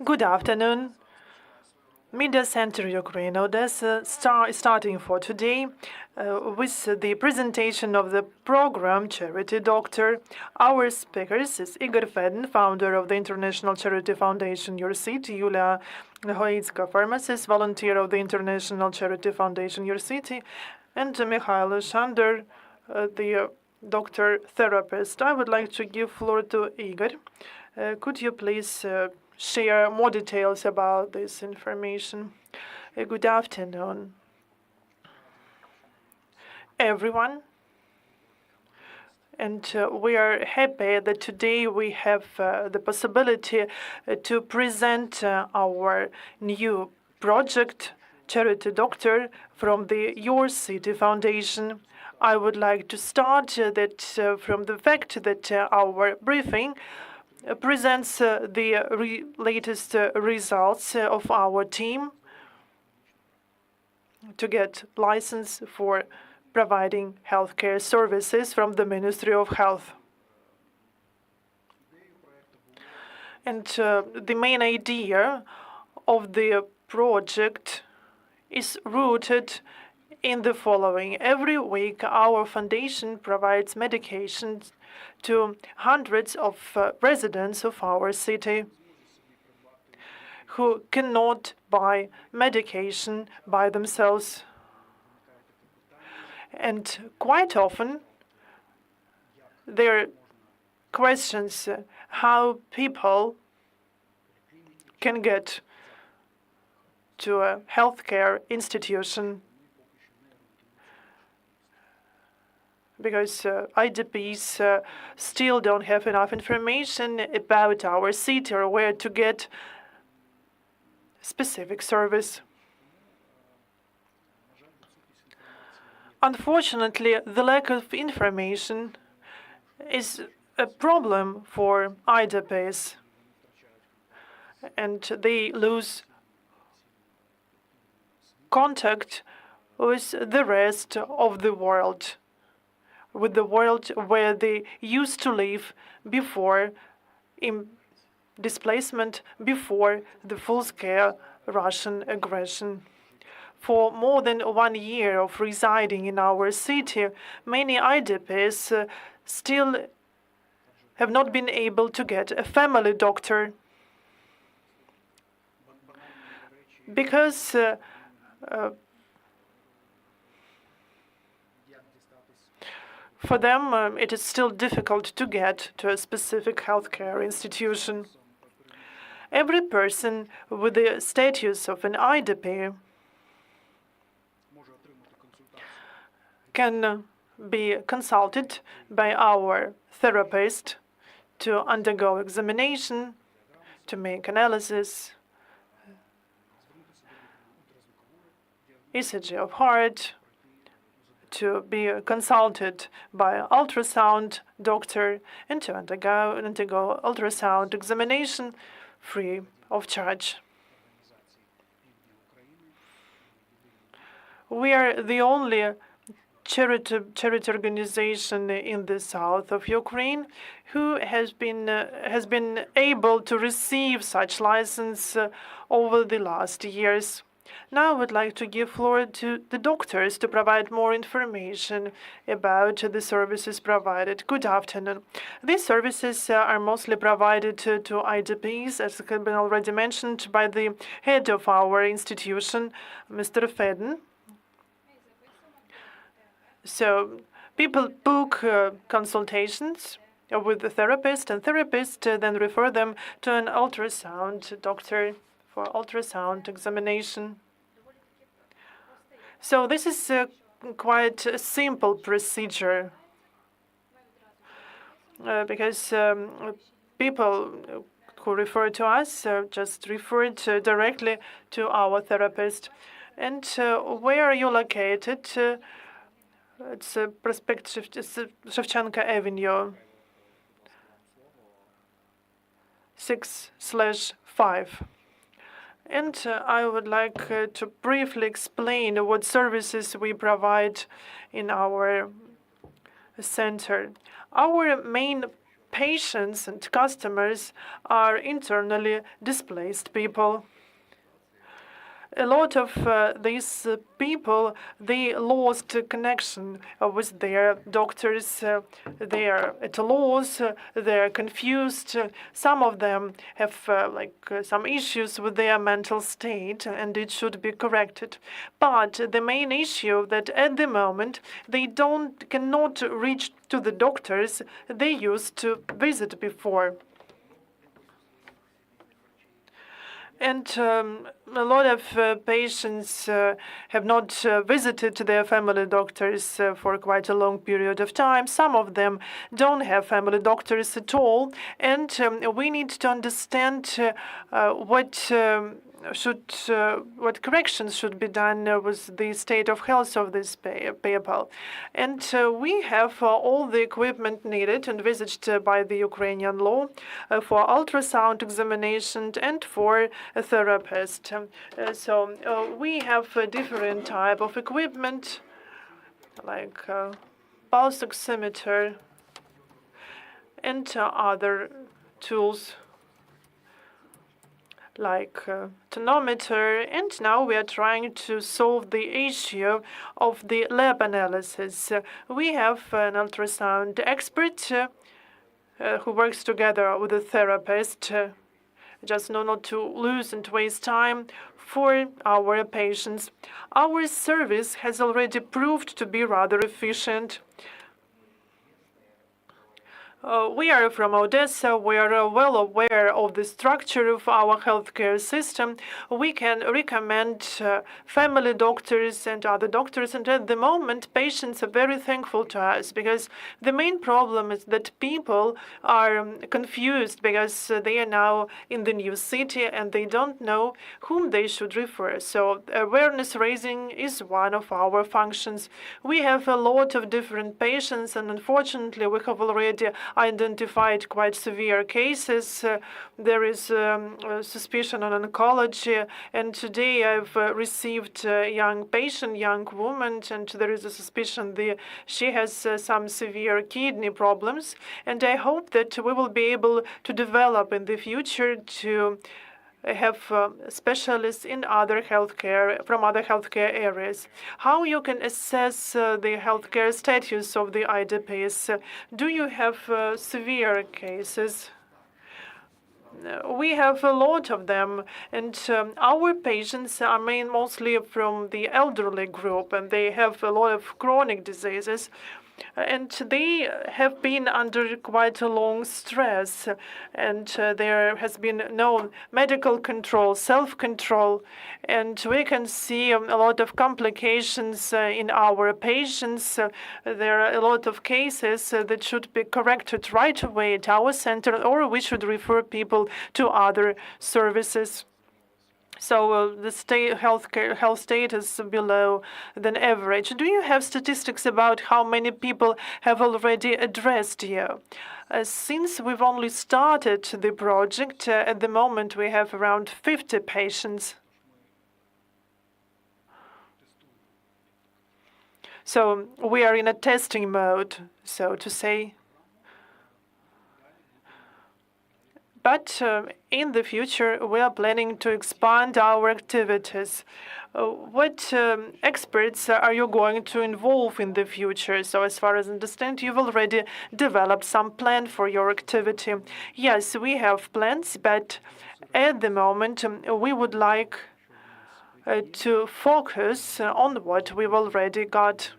Good afternoon. Media Center Ukraine, Odesa, starting for today with the presentation of the program Charity Doctor. Our speakers is Igor Fedin, founder of the International Charity Foundation Your City, Yulia Nahoitska, pharmacist, volunteer of the International Charity Foundation Your City, and Mykhaylo Shandra, the doctor therapist. I would like to give floor to Igor. Could you please share more details about this information? Good afternoon, everyone. And we are happy that today we have the possibility to present our new project, Charity Doctor, from the Your City Foundation. I would like to start from the fact that our briefing presents the latest results of our team to get license for providing healthcare services from the Ministry of Health. And the main idea of the project is rooted in the following. Every week, our foundation provides medications to hundreds of residents of our city who cannot buy medication by themselves. And quite often, there are questions how people can get to a healthcare institution because IDPs still don't have enough information about our city or where to get specific service. Unfortunately, the lack of information is a problem for IDPs, and they lose contact with the rest of the world, with the world where they used to live before displacement, before the full-scale Russian aggression. For more than 1 year of residing in our city, many IDPs still have not been able to get a family doctor because for them it is still difficult to get to a specific healthcare institution. Every person with the status of an IDP can be consulted by our therapist to undergo examination, to make analysis, ECG of heart, to be consulted by ultrasound doctor, and to undergo ultrasound examination free of charge. We are the only charity organization in the south of Ukraine who has been able to receive such license over the last years. Now I would like to give floor to the doctors to provide more information about the services provided. Good afternoon. These services are mostly provided to IDPs, as has been already mentioned by the head of our institution, Mr. Fedin. So people book consultations with the therapist, and therapist then refer them to an ultrasound doctor for ultrasound examination. So this is quite a simple procedure because people who refer to us just referred directly to our therapist. And where are you located? It's Prospect Shevchenko Avenue, 6/5. And I would like to briefly explain what services we provide in our center. Our main patients and customers are internally displaced people. A lot of these people, they lost connection with their doctors. They are at a loss. They are confused. Some of them have some issues with their mental state, and it should be corrected. But the main issue that at the moment they cannot reach to the doctors they used to visit before. And a lot of patients have not visited their family doctors for quite a long period of time. Some of them don't have family doctors at all. And we need to understand what corrections should be done with the state of health of these people. And we have all the equipment needed envisaged by the Ukrainian law for ultrasound examination and for a therapist. So we have a different type of equipment, like pulse oximeter and other tools like tonometer, and now we are trying to solve the issue of the lab analysis. We have an ultrasound expert who works together with a therapist, just not to lose and waste time for our patients. Our service has already proved to be rather efficient. We are from Odesa. We are well aware of the structure of our healthcare system. We can recommend family doctors and other doctors. And at the moment, patients are very thankful to us because the main problem is that people are confused because they are now in the new city and they don't know whom they should refer. So awareness raising is one of our functions. We have a lot of different patients, and unfortunately, we have already identified quite severe cases. There is suspicion on oncology, and today I've received a young patient, young woman, and there is a suspicion she has some severe kidney problems. And I hope that we will be able to develop in the future to have specialists in other healthcare from other healthcare areas. How you can assess the healthcare status of the IDPs? Do you have severe cases? We have a lot of them, and our patients are mostly from the elderly group, and they have a lot of chronic diseases. And they have been under quite a long stress, and there has been no medical control, self-control, and we can see a lot of complications in our patients. There are a lot of cases that should be corrected right away at our center, or we should refer people to other services. So the health status below than average. Do you have statistics about how many people have already addressed you? Since we've only started the project, at the moment we have around 50 patients. So we are in a testing mode, so to say. But in the future, we are planning to expand our activities. What experts are you going to involve in the future? So as far as I understand, you've already developed some plan for your activity. Yes, we have plans, but at the moment, we would like to focus on what we've already got.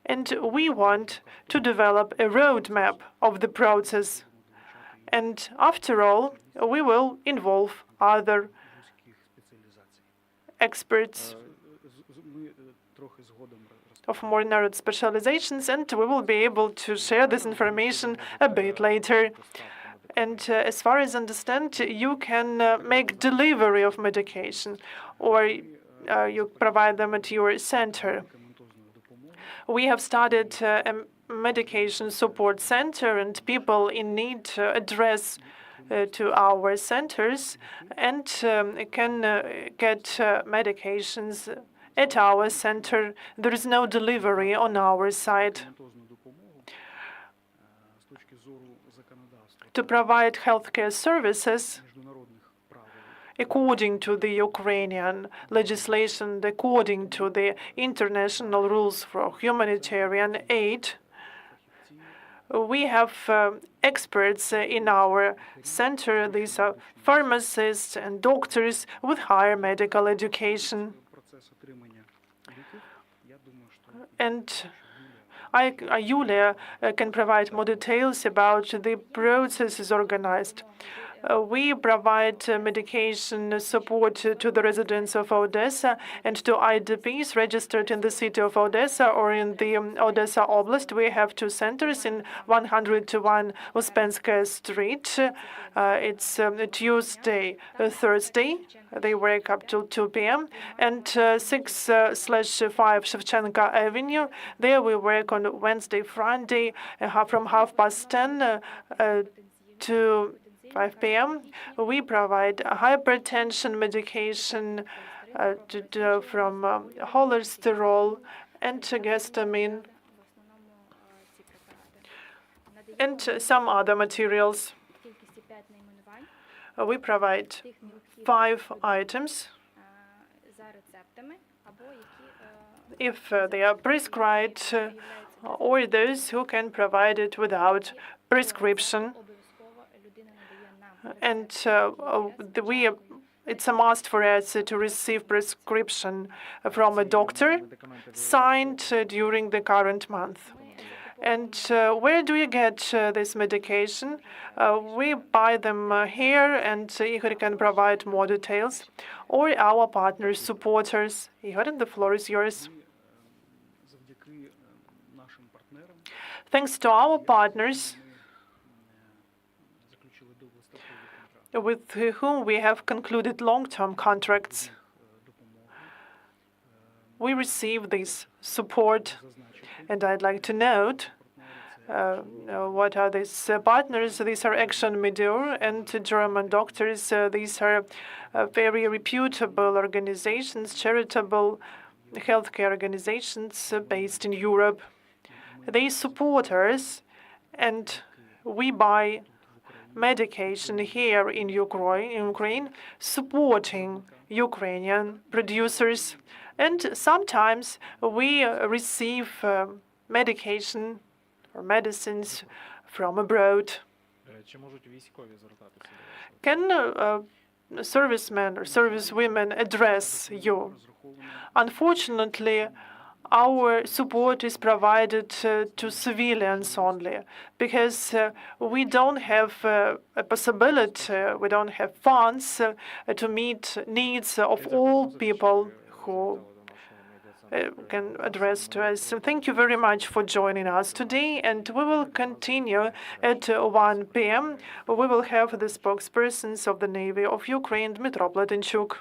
And we want to develop a roadmap of the process. And after all, we will involve other experts of more narrowed specializations, and we will be able to share this information a bit later. And as far as I understand, you can make delivery of medication, or you provide them at your center. We have started a medication support center, and people in need address to our centers and can get medications at our center. There is no delivery on our side. to provide healthcare services according to the Ukrainian legislation, according to the international rules for humanitarian aid. We have experts in our center. These are pharmacists and doctors with higher medical education. And Yulia can provide more details about the processes organized. We provide medication support to the residents of Odesa and to IDPs registered in the city of Odesa or in the Odesa Oblast. We have two centers in 101 Uspenskaya Street. It's Tuesday, Thursday. They work up till 2 p.m. And 6/5 Shevchenko Avenue. There we work on Wednesday, Friday from 10:30 to 5 p.m. We provide hypertension medication from cholesterol and histamine and some other materials. We provide 5 items if they are prescribed or those who can provide it without prescription. And it's a must for us to receive prescription from a doctor signed during the current month. And where do you get this medication? We buy them here, and Igor can provide more details, or our partners, supporters. Igor, the floor is yours. Thanks to our partners, with whom we have concluded long-term contracts, we receive this support. And I'd like to note what are these partners. These are Action Medur and German doctors. These are very reputable organizations, charitable healthcare organizations based in Europe. They support us, and we buy medication here in Ukraine, supporting Ukrainian producers. And sometimes we receive medication or medicines from abroad. Can servicemen or servicewomen address you? Unfortunately, our support is provided to civilians only, because we don't have a possibility, we don't have funds to meet needs of all people who can address to us. So thank you very much for joining us today, and we will continue at 1 p.m. We will have the spokespersons of the Navy of Ukraine, Dmytro Platenchuk.